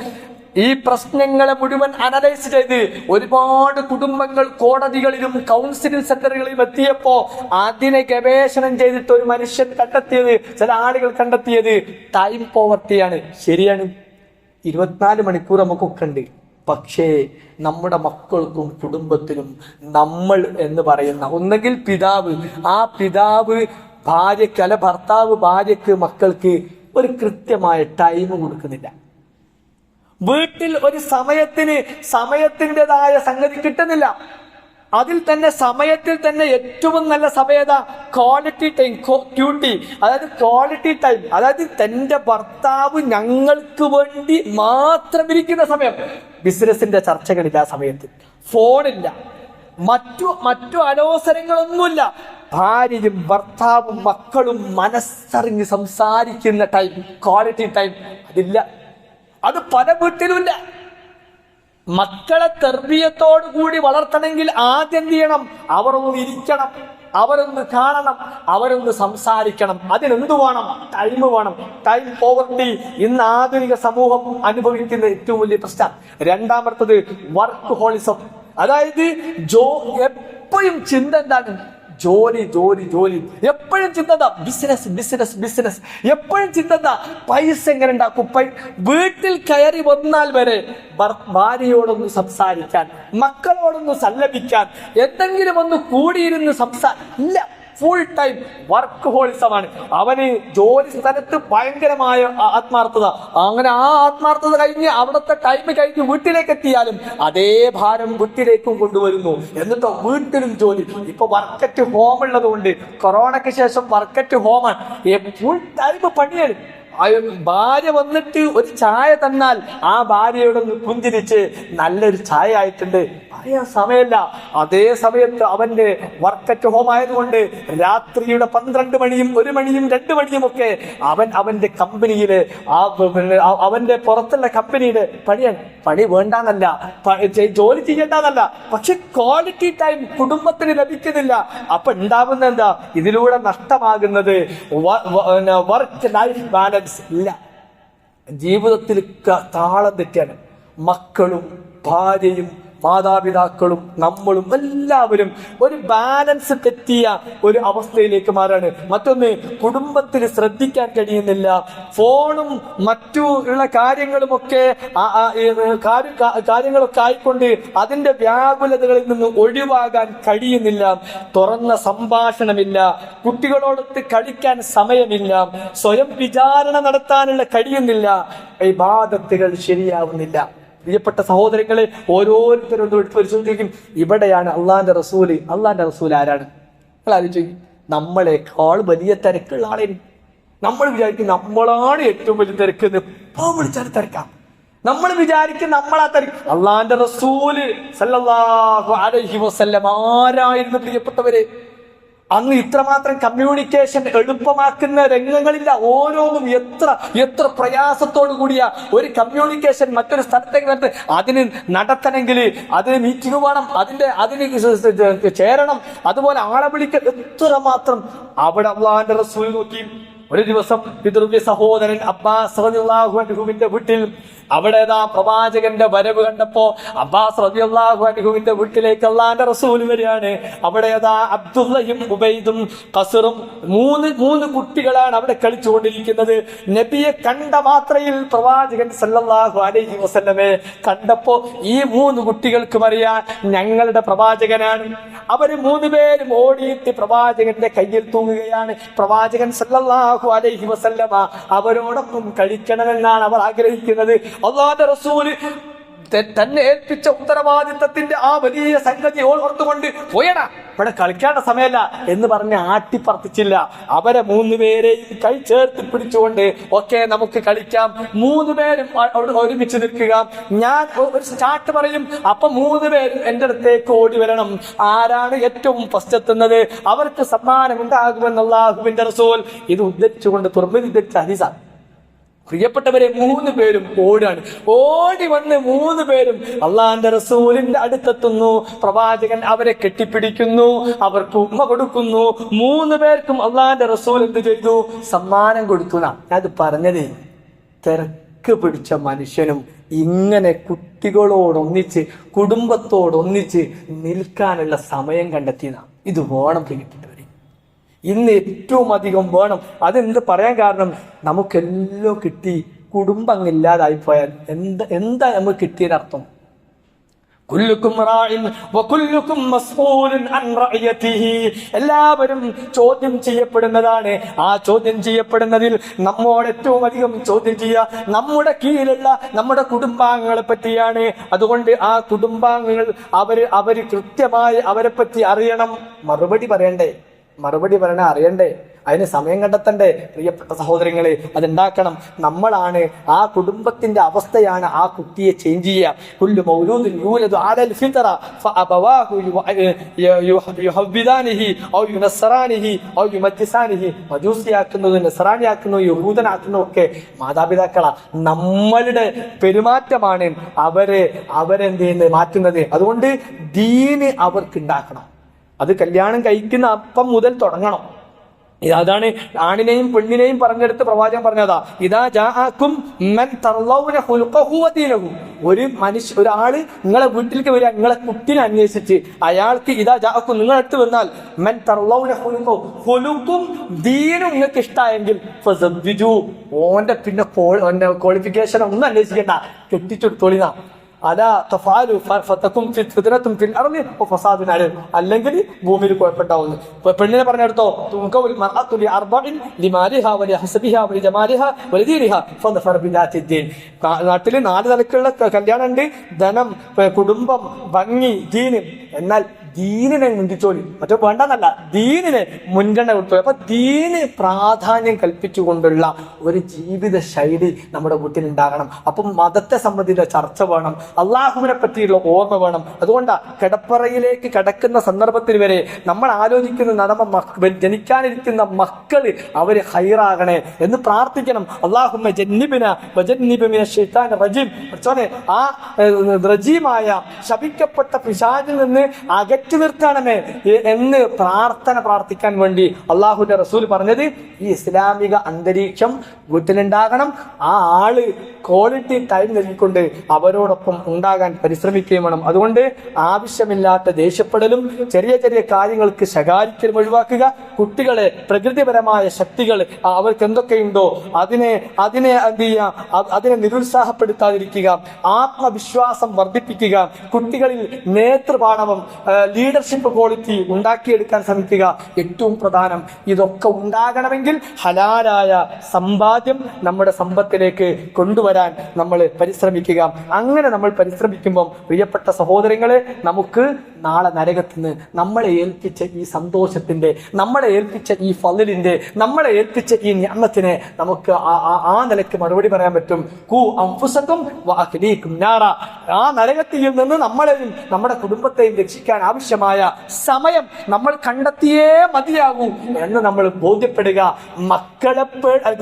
ഈ പ്രശ്നങ്ങളെ മുഴുവൻ അനലൈസ് ചെയ്ത് ഒരുപാട് കുടുംബങ്ങൾ കോടതികളിലും കൗൺസിലിംഗ് സെന്ററുകളിലും എത്തിയപ്പോ അതിനെ ഗവേഷണം ചെയ്തിട്ട് ഒരു മനുഷ്യൻ കണ്ടെത്തിയത്, ചില ആളുകൾ കണ്ടെത്തിയത് ടൈം പോവർട്ടിയാണ്. ശരിയാണ്, 24 മണിക്കൂർ നമുക്കൊക്കെ ഉണ്ട്. പക്ഷേ നമ്മുടെ മക്കൾക്കും കുടുംബത്തിനും നമ്മൾ എന്ന് പറയുന്ന ഒന്നെങ്കിൽ പിതാവ്, ആ പിതാവ് ഭാര്യയ്ക്ക്, അല്ല ഭർത്താവ് ഭാര്യയ്ക്ക്, മക്കൾക്ക് ഒരു കൃത്യമായ ടൈം കൊടുക്കുന്നില്ല. വീട്ടിൽ ഒരു സമയത്തിൻ്റെതായ സംഗതി കിട്ടുന്നില്ല. അതിൽ തന്നെ സമയത്തിൽ തന്നെ ഏറ്റവും നല്ല സമയത ക്വാളിറ്റി ടൈം, ക്യൂട്ടി, അതായത് ക്വാളിറ്റി ടൈം, അതായത് തന്റെ ഭർത്താവ് ഞങ്ങൾക്ക് വേണ്ടി മാത്രം ഇരിക്കുന്ന സമയം. ബിസിനസിന്റെ ചർച്ചകളില്ല ആ സമയത്ത്, ഫോണില്ല, മറ്റു അനവസരങ്ങളൊന്നുമില്ല. ഭാര്യയും ഭർത്താവും മക്കളും മനസ്സറിഞ്ഞ് സംസാരിക്കുന്ന ടൈം, ക്വാളിറ്റി ടൈം അതില്ല. അത് പല വീട്ടിലുമില്ല. മക്കളെ തർബിയത്തോടു കൂടി വളർത്തണമെങ്കിൽ ആദ്യം എന്ത് ചെയ്യണം? അവർ ഒന്ന് ഇരിക്കണം, അവരൊന്ന് കാണണം, അവരൊന്ന് സംസാരിക്കണം. അതിനെന്ത് വേണം? ടൈം വേണം. ടൈം പോവർട്ടി ഇന്ന് ആധുനിക സമൂഹം അനുഭവിക്കുന്ന ഏറ്റവും വലിയ പ്രശ്നം. രണ്ടാമത്തത് വർക്ക് ഹോളിസം, അതായത് എപ്പോഴും ചിന്ത എന്താണ്? ജോലി. എപ്പോഴും ചിന്ത ബിസിനസ്. എപ്പോഴും ചിന്ത പൈസ എങ്ങനെ ഉണ്ടാക്കും. വീട്ടിൽ കയറി വന്നാൽ വരെ ഭാര്യയോടൊന്ന് സംസാരിക്കാൻ, മക്കളോടൊന്ന് സല്ലപിക്കാൻ, എന്തെങ്കിലും ഒന്ന് കൂടിയിരുന്ന് ഇല്ല. ഫുൾ ടൈം വർക്ക് ഹോളിസമാണ്. അവന് ജോലി സ്ഥലത്ത് ഭയങ്കരമായ ആത്മാർത്ഥത. അങ്ങനെ ആ ആത്മാർത്ഥത കഴിഞ്ഞ് അവിടുത്തെ ടൈം കഴിഞ്ഞ് വീട്ടിലേക്ക് എത്തിയാലും അതേ ഭാരം വീട്ടിലേക്കും കൊണ്ടുവരുന്നു. എന്നിട്ടോ വീട്ടിലും ജോലി. ഇപ്പൊ വർക്കറ്റ് ഹോം ഉള്ളത് കൊണ്ട്, കൊറോണയ്ക്ക് ശേഷം വർക്കറ്റ് ഹോമാണ്, ഫുൾ ടൈം പണിയാണ്. ഭാര്യ വന്നിട്ട് ഒരു ചായ തന്നാൽ ആ ഭാര്യയോടൊന്ന് പുഞ്ചിരിച്ച് നല്ലൊരു ചായ ആയിട്ടുണ്ട് പറയാൻ സമയമില്ല. അതേ സമയത്ത് അവന്റെ വർക്കറ്റ് ഹോം ആയതുകൊണ്ട് രാത്രിയുടെ 12 മണിയും 1 മണിയും 2 മണിയും ഒക്കെ അവന്റെ കമ്പനിയില്, അവന്റെ പുറത്തുള്ള കമ്പനിയുടെ പണിയാണ്. പണി വേണ്ടാന്നല്ല, ജോലി ചെയ്യേണ്ടെന്നല്ല, പക്ഷെ ക്വാളിറ്റി ടൈം കുടുംബത്തിന് ലഭിക്കുന്നില്ല. അപ്പൊ ഉണ്ടാകുന്ന എന്താ? ഇതിലൂടെ നഷ്ടമാകുന്നത് വർക്ക് ലൈഫ് ബാലൻസ് ഇല്ല. ജീവിതത്തിൽ താളം തെറ്റാണ്. മക്കളും ഭാര്യയും മാതാപിതാക്കളും നമ്മളും എല്ലാവരും ഒരു ബാലൻസ് തെറ്റിയ ഒരു അവസ്ഥയിലേക്ക് മാറാണ്. മറ്റൊന്ന്, കുടുംബത്തിൽ ശ്രദ്ധിക്കാൻ കഴിയുന്നില്ല. ഫോണും മറ്റു ഉള്ള കാര്യങ്ങളുമൊക്കെ ആയിക്കൊണ്ട് അതിന്റെ വ്യാകുലതകളിൽ നിന്ന് ഒഴിവാകാൻ കഴിയുന്നില്ല. തുറന്ന സംഭാഷണമില്ല, കുട്ടികളോടൊത്ത് കളിക്കാൻ സമയമില്ല, സ്വയം വിചാരണ നടത്താനുള്ള കഴിയുന്നില്ല, ഇബാദത്തുകൾ ശരിയാവുന്നില്ല. പ്രിയപ്പെട്ട സഹോദരങ്ങളെ, ഓരോരുത്തരും എടുത്ത് പരിശോധിക്കും, ഇവിടെയാണ് അള്ളാന്റെ റസൂൽ ആരാണ്? നിങ്ങൾ ആലോചിക്കും, നമ്മളെക്കാൾ വലിയ തിരക്കുള്ള ആളായിരുന്നു. നമ്മൾ വിചാരിക്കും നമ്മളാണ് ഏറ്റവും വലിയ തിരക്ക്, എപ്പോ വിളിച്ചാൽ തിരക്കാം. നമ്മൾ വിചാരിക്കും നമ്മളാ തിരക്ക്. അള്ളാന്റെ റസൂല് സല്ലല്ലാഹു അലൈഹി വസല്ലം ആരായിരുന്നു പ്രിയപ്പെട്ടവരെ? അന്ന് ഇത്രമാത്രം കമ്മ്യൂണിക്കേഷൻ എളുപ്പമാക്കുന്ന രംഗങ്ങളില്ല. ഓരോന്നും എത്ര പ്രയാസത്തോടു കൂടിയ ഒരു കമ്മ്യൂണിക്കേഷൻ മറ്റൊരു സ്ഥലത്തേക്ക് അതിന് നടത്തണമെങ്കിൽ അതിന് മീറ്റിംഗ് വേണം, അതിന് ചേരണം, അതുപോലെ ആളെ വിളിക്കാൻ എത്രമാത്രം. അവിടെ അള്ളാഹുവിന്റെ റസൂൽ നോക്കി. ഒരു ദിവസം പിതൃവ്യ സഹോദരൻ അബ്ബാസ് റളിയല്ലാഹു അൻഹുവിന്റെ വീട്ടിൽ അവിടെ പ്രവാചകന്റെ വരവ് കണ്ടപ്പോ അബ്ബാസ് റളിയല്ലാഹു അൻഹുവിന്റെ വീട്ടിലേക്ക് അള്ളാന്റെ റസൂൽ വരികയാണ്. അവിടെ അബ്ദുള്ളയും ഉബൈദും ഖസറും മൂന്ന് കുട്ടികളാണ് അവിടെ കളിച്ചുകൊണ്ടിരിക്കുന്നത്. നബിയെ കണ്ട മാത്രയിൽ പ്രവാചകൻ സല്ലല്ലാഹു അലൈഹി വസല്ലമയെ കണ്ടപ്പോ ഈ 3 കുട്ടികൾക്കും അറിയാൻ ഞങ്ങളുടെ പ്രവാചകനാണ്. അവര് 3 പേരും ഓടിയിട്ട് പ്രവാചകന്റെ കയ്യിൽ തൂങ്ങുകയാണ്. പ്രവാചകൻ സല്ലല്ലാഹു അലൈഹി വസല്ലമ അവരോടൊപ്പം കഴിക്കണമെന്നാണ് അവർ ആഗ്രഹിക്കുന്നത്. അല്ലാഹുവിന്റെ റസൂല് തന്നെ ഏൽപ്പിച്ച ഉത്തരവാദിത്തത്തിന്റെ ആ വലിയ സംഗതി ഓർത്തുകൊണ്ട് പോയടാ, ഇവിടെ കളിക്കേണ്ട സമയമല്ല എന്ന് പറഞ്ഞ് ആട്ടിപ്പറപ്പിച്ചില്ല. അവരെ 3 പേരെയും കൈ ചേർത്ത് പിടിച്ചുകൊണ്ട് ഓക്കെ നമുക്ക് കളിക്കാം, 3 പേരും ഒരുമിച്ച് നിൽക്കുക, ഞാൻ ഒരു സ്റ്റാർട്ട് പറയും, അപ്പൊ 3 പേരും എന്റെ അടുത്തേക്ക് ഓടി വരണം. ആരാണ് ഏറ്റവും ഫസ്റ്റ് എത്തുന്നത് അവർക്ക് സമ്മാനം ഉണ്ടാകുമെന്ന് അല്ലാഹുവിന്റെ റസൂൽ ഇത് ഉദ്ധരിച്ചുകൊണ്ട് തുറമുദ്ധരിച്ച ഹദീസാണ്. പ്രിയപ്പെട്ടവരെ 3 പേരും ഓടാണ്. ഓടി വന്ന് 3 പേരും അള്ളാന്റെ റസൂലിന്റെ അടുത്തെത്തുന്നു. പ്രവാചകൻ അവരെ കെട്ടിപ്പിടിക്കുന്നു, അവർക്ക് ഉമ്മ കൊടുക്കുന്നു. 3 പേർക്കും അള്ളാന്റെ റസൂൽ എന്ത് ചെയ്തു? സമ്മാനം കൊടുത്തു. അത് പറഞ്ഞത് തിരക്ക് പിടിച്ച മനുഷ്യനും ഇങ്ങനെ കുട്ടികളോടൊന്നിച്ച് കുടുംബത്തോടൊന്നിച്ച് നിൽക്കാനുള്ള സമയം കണ്ടെത്തിയതാണ്. ഇത് വേണം പ്രിയപ്പെട്ടവരെ, ഇന്ന് ഏറ്റവും അധികം വേണം. അതെന്ത് പറയാൻ കാരണം, നമുക്കെല്ലാം കിട്ടി, കുടുംബം അങ്ങ് ഇല്ലാതായി പോയാൽ എന്താ നമുക്ക് കിട്ടിയതർത്ഥം? കുല്ലുക്കും റാഇൻ വകുല്ലുക്കും മസ്ഊലുൻ അൻ റഅയതിഹി. എല്ലാവരും ചോദ്യം ചെയ്യപ്പെടുന്നതാണ്. ആ ചോദ്യം ചെയ്യപ്പെടുന്നതിൽ നമ്മോട് ഏറ്റവും അധികം ചോദ്യം ചെയ്യുക നമ്മുടെ കീഴിലുള്ള നമ്മുടെ കുടുംബാംഗങ്ങളെ പറ്റിയാണ്. അതുകൊണ്ട് ആ കുടുംബാംഗങ്ങൾ അവര് കൃത്യമായി അവരെ പറ്റി അറിയണം. മറുപടി പറയണേ, അറിയണ്ടേ, അതിന് സമയം കണ്ടെത്തണ്ടേ? പ്രിയപ്പെട്ട സഹോദരങ്ങളെ, അതുണ്ടാക്കണം. നമ്മളാണ് ആ കുടുംബത്തിന്റെ അവസ്ഥയാണ് ആ കുട്ടിയെ ചേഞ്ച് ചെയ്യുക. കുല്ലു മൗലൂദിൻ യൂലദു അലൽ ഫിത്ര ഫഅബവാഹു യുഹവ്വിദാനിഹി ഔ യുനസ്സറാനിഹി ഔ യുമജ്ജിസാനിഹി. മജൂസിയാക്കുന്നതും നസ്റാനിയാക്കുന്നതും യഹൂദനാക്കുന്നതും ഒക്കെ മാതാപിതാക്കളാ. നമ്മളുടെ പെരുമാറ്റമാണ് അവരെന്ത് ചെയ്യുന്നത് മാറ്റുന്നത്. അതുകൊണ്ട് ദീന് അവർക്ക് ഉണ്ടാക്കണം. അത് കല്യാണം കഴിക്കുന്ന അപ്പം മുതൽ തുടങ്ങണം. അതാണ് ആണിനെയും പെണ്ണിനെയും പറഞ്ഞെടുത്ത് പ്രവാചകൻ പറഞ്ഞതാ. ഇദാ ജാഅകും മൻ തർലൗന ഖുൽഖഹു വദീനഹു. ഒരാള് നിങ്ങളെ വീട്ടിലേക്ക് വരിക, നിങ്ങളെ കുട്ടിനെ അന്വേഷിച്ച്. അയാൾക്ക് ഇദാ ജാഅകും നിങ്ങളടുത്ത് വന്നാൽ മൻ തർലൗന ഖുൽഖഹു ദീനും നിങ്ങൾക്ക് ഇഷ്ടായെങ്കിൽ ഫസവ്വിജു. ഓന്റെ പിന്നെ ക്വാളിഫിക്കേഷൻ ഒന്നും അന്വേഷിക്കണ്ട, കെട്ടിച്ചെടുത്തോളിനാ. അലാ തഫാലു ഫതകും ഫിത്നതും ഫിൽ അർളി വഫസാദുൻ അലൈഹി. അല്ലെങ്കിൽ ഭൂമിയിൽ കുഴപ്പമുണ്ടാവുന്നു. പെണ്ണിനെ പറഞ്ഞെടുത്തോ, തുൻകൗൽ മർഅതു ലി അർബഇൻ ലിമാലിഹാ വലിഹസബിഹാ വലിജമാലിഹാ വലിദീനിഹാ ഫദഫർ ബിദാത്തിദ്ദീൻ. നാട്ടിൽ 4 നിലക്കുള്ള കല്യാണം ഉണ്ട്: ധനം, കുടുംബം, ഭംഗി, ദീന്. എന്നാൽ ദീനിനെ മുന്തിച്ചോളി, മറ്റോ വേണ്ടെന്നല്ല, ദീനിനെ മുൻഗണന കൊടുത്തു. അപ്പൊ ദീന് പ്രാധാന്യം കൽപ്പിച്ചുകൊണ്ടുള്ള ഒരു ജീവിത ശൈലി നമ്മുടെ വീട്ടിലുണ്ടാകണം. അപ്പം മതത്തെ സംബന്ധിച്ച ചർച്ച വേണം, അള്ളാഹുവിനെ പറ്റിയുള്ള ഓർമ്മ വേണം. അതുകൊണ്ടാ കിടപ്പറയിലേക്ക് കിടക്കുന്ന സന്ദർഭത്തിൽ വരെ നമ്മൾ ആലോചിക്കുന്ന ജനിക്കാനിരിക്കുന്ന മക്കള് അവര് ഹൈറാകണേ എന്ന് പ്രാർത്ഥിക്കണം. അല്ലാഹുമ്മ ജന്നിബിന വജന്നിബിന ശൈത്താൻ റജീം. ആ റജീമായ ശപിക്കപ്പെട്ട പിശാചിൽ നിന്ന് അകറ്റി നിർത്തണമേ എന്ന് പ്രാർത്ഥിക്കാൻ വേണ്ടി അള്ളാഹുവിന്റെ റസൂൽ പറഞ്ഞത് ഈ ഇസ്ലാമിക അന്തരീക്ഷം വീട്ടിലുണ്ടാകണം. ആ ആള് ക്വാളിറ്റി ടൈം നൽകിക്കൊണ്ട് അവരോടൊപ്പം ഉണ്ടാകാൻ പരിശ്രമിക്കുകയും വേണം. അതുകൊണ്ട് ആവശ്യമില്ലാത്ത ദേഷ്യപ്പെടലും ചെറിയ ചെറിയ കാര്യങ്ങൾക്ക് ശകാരിക്കലും ഒഴിവാക്കുക. കുട്ടികളെ പ്രകൃതിപരമായ ശക്തികൾ അവർക്ക് എന്തൊക്കെയുണ്ടോ അതിനെ എന്ത് ചെയ്യുക, അതിനെ നിരുത്സാഹപ്പെടുത്താതിരിക്കുക. ആത്മവിശ്വാസം വർദ്ധിപ്പിക്കുക. കുട്ടികളിൽ നേതൃപാടവം, ലീഡർഷിപ്പ് ക്വാളിറ്റി ഉണ്ടാക്കിയെടുക്കാൻ ശ്രമിക്കുക. ഏറ്റവും പ്രധാനം, ഇതൊക്കെ ഉണ്ടാകണമെങ്കിൽ ഹലാലായ സമ്പാദ്യം നമ്മുടെ സമ്പത്തിലേക്ക് കൊണ്ടുവരാൻ നമ്മൾ പരിശ്രമിക്കുക. അങ്ങനെ നമ്മൾ പരിശ്രമിക്കുമ്പോൾ പ്രിയപ്പെട്ട സഹോദരങ്ങളെ, നമുക്ക് നാളെ നരകത്തിന് നമ്മളെ ഏൽപ്പിച്ച ഈ സന്തോഷത്തിന്റെ, നമ്മളെ ഏൽപ്പിച്ച ഈ ഫളിലിന്റെ, നമ്മളെ ഏൽപ്പിച്ച ഈ നിഅമത്തിനെ നമുക്ക് ആ നിലയ്ക്ക് മറുപടി പറയാൻ പറ്റും. ഖൂ അൻഫുസകും വഅഹ്ലീകും നാറ. ആ നരകത്തിൽ നിന്ന് നമ്മളെയും നമ്മുടെ കുടുംബത്തെയും രക്ഷിക്കാൻ ആവശ്യമായ സമയം നമ്മൾ കണ്ടെത്തിയേ മതിയാകൂ എന്ന് നമ്മൾ ബോധ്യപ്പെടുക. മക്കളെ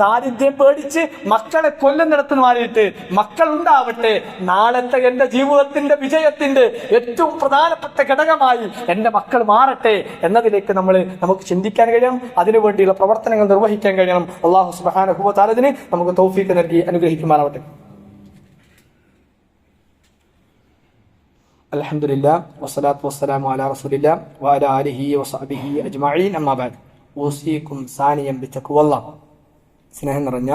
ദാരിദ്ര്യം പേടിച്ച് മക്കളെ കൊല്ലുന്നിടത്ത് മാറിയിട്ട് മക്കൾ ഉണ്ടാവട്ടെ, നാളത്തെ എന്റെ ജീവിതത്തിന്റെ വിജയത്തിന്റെ ഏറ്റവും പ്രധാനപ്പെട്ട ഘടകമായി എന്റെ മക്കൾ മാറട്ടെ എന്നതിലേക്ക് നമുക്ക് ചിന്തിക്കാൻ കഴിയണം. അതിനുവേണ്ടിയുള്ള പ്രവർത്തനങ്ങൾ നിർവഹിക്കാൻ കഴിയണം. അല്ലാഹു സുബ്ഹാനഹു വ തആല ഇതിന് നമുക്ക് തൗഫീഖ് നൽകി അനുഗ്രഹിക്കുമാറാവട്ടെ. അൽഹംദുലില്ലാഹ് വസ്സലാത്തു വസ്സലാമു അലാ റസൂലില്ലാഹ് വഅലാ ആലിഹി വസഹ്ബിഹി അജ്മഈൻ. അമ്മാ ബഅദ്. ഊസീകും സാനിയം ബിതഖ്വല്ലാഹ്. സ്നേഹം നിറഞ്ഞ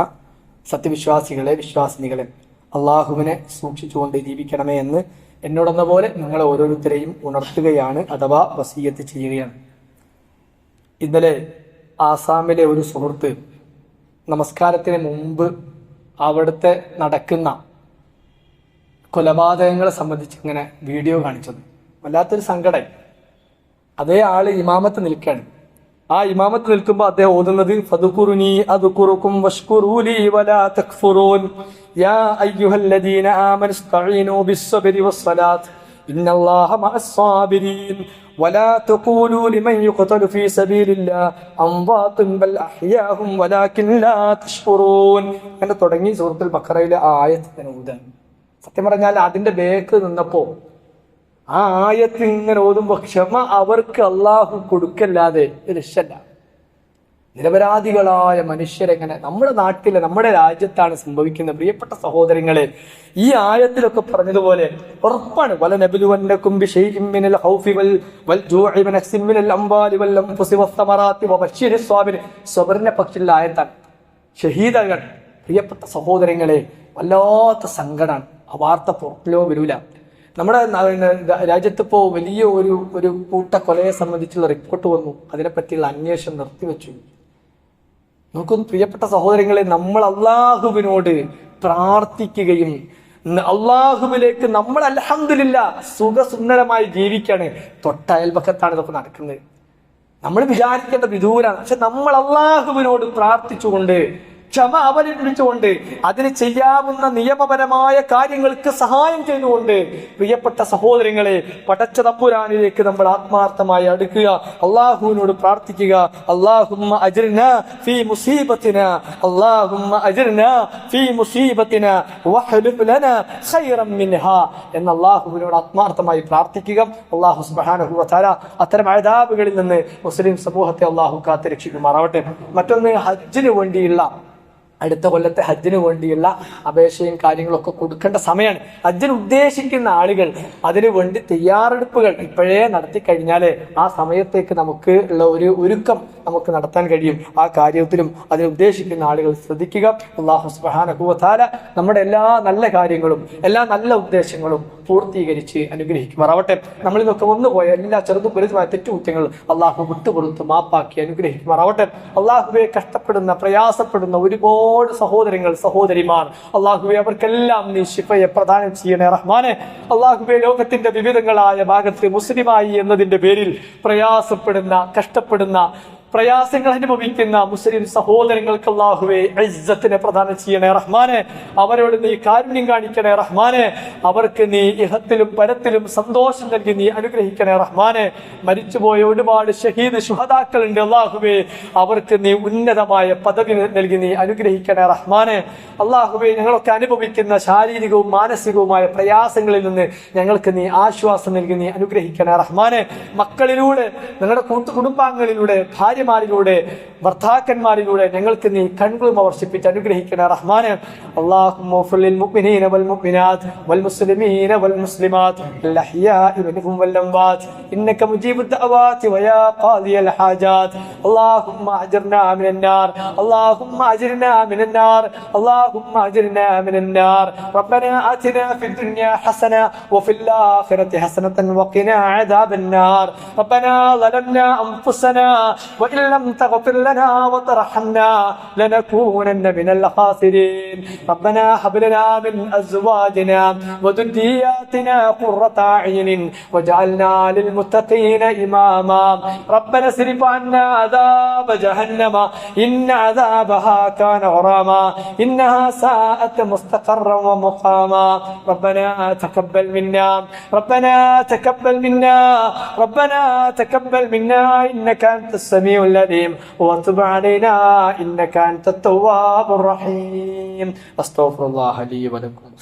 സത്യവിശ്വാസികളെ, വിശ്വാസിനികളെ, അള്ളാഹുവിനെ സൂക്ഷിച്ചുകൊണ്ട് ജീവിക്കണമേ എന്ന് എന്നോടെന്ന പോലെ നിങ്ങളെ ഓരോരുത്തരെയും ഉണർത്തുകയാണ്, അഥവാ വസിയ്യത്ത് ചെയ്യുകയാണ്. ഇന്നലെ ആസാമിലെ ഒരു സുഹൃത്ത് നമസ്കാരത്തിന് മുമ്പ് അവിടുത്തെ നടക്കുന്ന കൊലപാതകങ്ങളെ സംബന്ധിച്ച് ഇങ്ങനെ വീഡിയോ കാണിച്ചത് വല്ലാത്തൊരു സങ്കടം. അതേ ആള് ഇമാമത്ത് നിൽക്കുകയാണ്. ആ ഇമാമത്ത് നിൽക്കുമ്പോൾ അദ്ദേഹം ഓതുന്നത് ഫദ്കുറുനി അദ്കുറുകും വഷ്കുറൂലി വലാ തക്ഫുറൂൻ യാ അയ്യുഹല്ലദീന ആമനു ഇസ്തഈനൂ ബിസ്സബ്രി വസ്സലാത്ത് ഇന്നല്ലാഹ മഅസ്സാബിരീൻ വലാ തഖൂലൂ ലിമൻ യുഖ്തലു ഫീ സബീലില്ലാഹ് അംവാതുൻ ബൽ അഹ്യാഉം വലാകിൻ ലാ തശ്കുറൂൻ എന്ന് തുടങ്ങി സൂറത്തുൽ ബഖറയിലെ ആ ആയത്തിനെ ഓതാൻ. സത്യം പറഞ്ഞാൽ അതിന്റെ ബേക്ക് നിന്നപ്പോ ആ ആയത്ത് ഇങ്ങനെ ഓതുമ്പോ ക്ഷമ അവർക്ക് അള്ളാഹു കൊടുക്കല്ലാതെ രക്ഷല്ല. നിരപരാധികളായ മനുഷ്യരെങ്ങനെ നമ്മുടെ നാട്ടിലെ, നമ്മുടെ രാജ്യത്താണ് സംഭവിക്കുന്നത്. പ്രിയപ്പെട്ട സഹോദരങ്ങളെ, ഈ ആയത്തിലൊക്കെ പറഞ്ഞതുപോലെ ഉറപ്പാണ് വലനബ്ലുവന്നകും ബിശൈഇൻ മിനൽ ഖൗഫി വൽ ജൂഇ വനഖ്സിൻ മിനൽ അംവാലി വൽ അൻഫുസി വസ്സമറാത്തി വബശ്ശിരിസ് സ്വാബിരീൻ. സ്വബറിനെ പറ്റിയുള്ള ആയത്താണ്. ഷഹീദകൾ, പ്രിയപ്പെട്ട സഹോദരങ്ങളെ, വല്ലാത്ത സങ്കടമാണ്. ആ വാർത്ത പുറത്തിലോ വരൂല. നമ്മുടെ രാജ്യത്തിപ്പോ വലിയ ഒരു കൂട്ടക്കൊലയെ സംബന്ധിച്ചുള്ള റിപ്പോർട്ട് വന്നു. അതിനെപ്പറ്റിയുള്ള അന്വേഷണം നിർത്തിവെച്ചു. നോക്കുന്നു പ്രിയപ്പെട്ട സഹോദരങ്ങളെ, നമ്മൾ അള്ളാഹുവിനോട് പ്രാർത്ഥിക്കുകയും അള്ളാഹുവിലേക്ക് നമ്മൾ അൽഹംദുലില്ലാഹ് സുഖസുന്ദരമായി ജീവിക്കാണ്. തൊട്ട അയൽപക്കത്താണ് ഇതൊക്കെ നടക്കുന്നത്. നമ്മൾ വിചാരിക്കേണ്ട വിദൂരാണ്. പക്ഷെ നമ്മൾ അള്ളാഹുവിനോട് പ്രാർത്ഥിച്ചുകൊണ്ട്, ക്ഷമ അവലംബിച്ചുകൊണ്ട്, അതിന് ചെയ്യാവുന്ന നിയമപരമായ കാര്യങ്ങൾക്ക് സഹായം ചെയ്തുകൊണ്ട്, പ്രിയപ്പെട്ട സഹോദരങ്ങളെ, പടച്ച തമ്പുരാനിലേക്ക് നമ്മൾ ആത്മാർത്ഥമായി അടുക്കുക, അള്ളാഹുവിനോട് പ്രാർത്ഥിക്കുക. അല്ലാഹുമ്മ അജ്രിനാ ഫീ മുസീബത്തിനാ, അല്ലാഹുമ്മ അജ്രിനാ ഫീ മുസീബത്തിനാ വഹ്ലുബ് ലനാ ഖൈറൻ മിൻഹാ എന്ന് അള്ളാഹുവിനോട് ആത്മാർത്ഥമായി പ്രാർത്ഥിക്കുക. അല്ലാഹു സുബ്ഹാനഹു വ തആല അത്തരം അദാബുകളിൽ നിന്ന് മുസ്ലിം സമൂഹത്തെ അള്ളാഹു കാത്ത് രക്ഷിക്കുമാറാവട്ടെ. മറ്റൊന്ന്, ഹജ്ജിന് വേണ്ടിയുള്ള, അടുത്ത കൊല്ലത്തെ ഹജ്ജിന് വേണ്ടിയുള്ള അപേക്ഷയും കാര്യങ്ങളൊക്കെ കൊടുക്കേണ്ട സമയമാണ്. ഹജ്ജിന് ഉദ്ദേശിക്കുന്ന ആളുകൾ അതിനു വേണ്ടി തയ്യാറെടുപ്പുകൾ ഇപ്പോഴേ നടത്തി കഴിഞ്ഞാൽ ആ സമയത്തേക്ക് നമുക്ക് ഉള്ള ഒരു ഒരുക്കം നമുക്ക് നടത്താൻ കഴിയും. ആ കാര്യത്തിലും അതിനുദ്ദേശിക്കുന്ന ആളുകൾ ശ്രദ്ധിക്കുക. അല്ലാഹു സുബ്ഹാനഹു വ തആല നമ്മുടെ എല്ലാ നല്ല കാര്യങ്ങളും എല്ലാ നല്ല ഉദ്ദേശങ്ങളും പൂർത്തീകരിച്ച് അനുഗ്രഹിക്കുമാറാവട്ടെ. നമ്മളിതൊക്കെ വന്നുപോയ എല്ലാ ചെറുതും വലുതുമായ തെറ്റുകുറ്റങ്ങൾ അള്ളാഹു വിട്ടുപുറത്ത് മാപ്പാക്കി അനുഗ്രഹിക്കുമാറാവട്ടെ. അള്ളാഹുവെ കഷ്ടപ്പെടുന്ന, പ്രയാസപ്പെടുന്ന ഒരുപാട് സഹോദരങ്ങൾ, സഹോദരിമാർ, അള്ളാഹുവെ അവർക്കെല്ലാം നീ ശിഫയെ പ്രദാനം ചെയ്യണേ റഹ്മാനെ. അള്ളാഹുവെ ലോകത്തിന്റെ വിവിധങ്ങളായ ഭാഗത്ത് മുസ്ലിമായി എന്നതിന്റെ പേരിൽ പ്രയാസപ്പെടുന്ന, കഷ്ടപ്പെടുന്ന, പ്രയാസങ്ങൾ അനുഭവിക്കുന്ന മുസ്ലിം സഹോദരങ്ങൾക്ക് അല്ലാഹുവേ ഇസ്സത്തിനെ പ്രദാനം ചെയ്യണേ റഹ്മാനെ. അവരോട് നീ കാരുണ്യം കാണിക്കണേ റഹ്മാനെ. അവർക്ക് നീ ഇഹത്തിലും പരത്തിലും സന്തോഷം നൽകി നീ അനുഗ്രഹിക്കണേ റഹ്മാനെ. മരിച്ചുപോയ ഒരുപാട് ഷഹീദ് ശുഹദാക്കളുണ്ട് അല്ലാഹുവേ, അവർക്ക് നീ ഉന്നതമായ പദവി നൽകി നീ അനുഗ്രഹിക്കണേ റഹ്മാനെ. അല്ലാഹുവേ, ഞങ്ങളൊക്കെ അനുഭവിക്കുന്ന ശാരീരികവും മാനസികവുമായ പ്രയാസങ്ങളിൽ നിന്ന് ഞങ്ങൾക്ക് നീ ആശ്വാസം നൽകി നീ അനുഗ്രഹിക്കണേ റഹ്മാനെ. മക്കളിലൂടെ, ഞങ്ങളുടെ കുടുംബാംഗങ്ങളിലൂടെ, ഭാര്യമാരിലൂടെ, ഭർത്താക്കന്മാരിലൂടെ ഞങ്ങൾക്ക് നീ കൺകുളിമ വർഷിപ്പിച്ച് അനുഗ്രഹിക്കണേ റഹ്മാനെ. അല്ലാഹുമ്മ ഗ്ഫിർ ലിൽ മുഅ്മിനീന വൽ മുഅ്മിനാത്ത് വൽ മുസ്ലിമീന വൽ മുസ്ലിമാത്ത് അൽ അഹ്യാഇ മിൻഹും വൽ അംവാത്ത് ഇന്നക മുജീബുദ് ദഅവാതി വയാ ഖാദിയൽ ഹാജാത്ത്. അല്ലാഹുമ്മ അജ്ർനാ മിനൻ നാർ, അല്ലാഹുമ്മ അജ്ർനാ മിനൻ നാർ, അല്ലാഹുമ്മ അജ്ർനാ മിനൻ നാർ. റബ്ബനാ ആതിനാ ഫിദ് ദുനിയാ ഹസന വഫിൽ ആഖിറതി ഹസനതൻ വഖിനാ അദാബൻ നാർ. റബ്ബനാ ളലംനാ അൻഫുസനാ وإن لم تغفر لنا وترحمنا لنكونن من الخاسرين ربنا هب لنا من أزواجنا وذرياتنا قرة أعين واجعلنا للمتقين إماما ربنا اصرف عنا عذاب جهنم إن عذابها كان غراما إنها ساءت مستقرا ومقاما ربنا تقبل منا إنك أنت السميع العليم وتب علينا إنك أنت التواب الرحيم أستغفر الله لي ولكم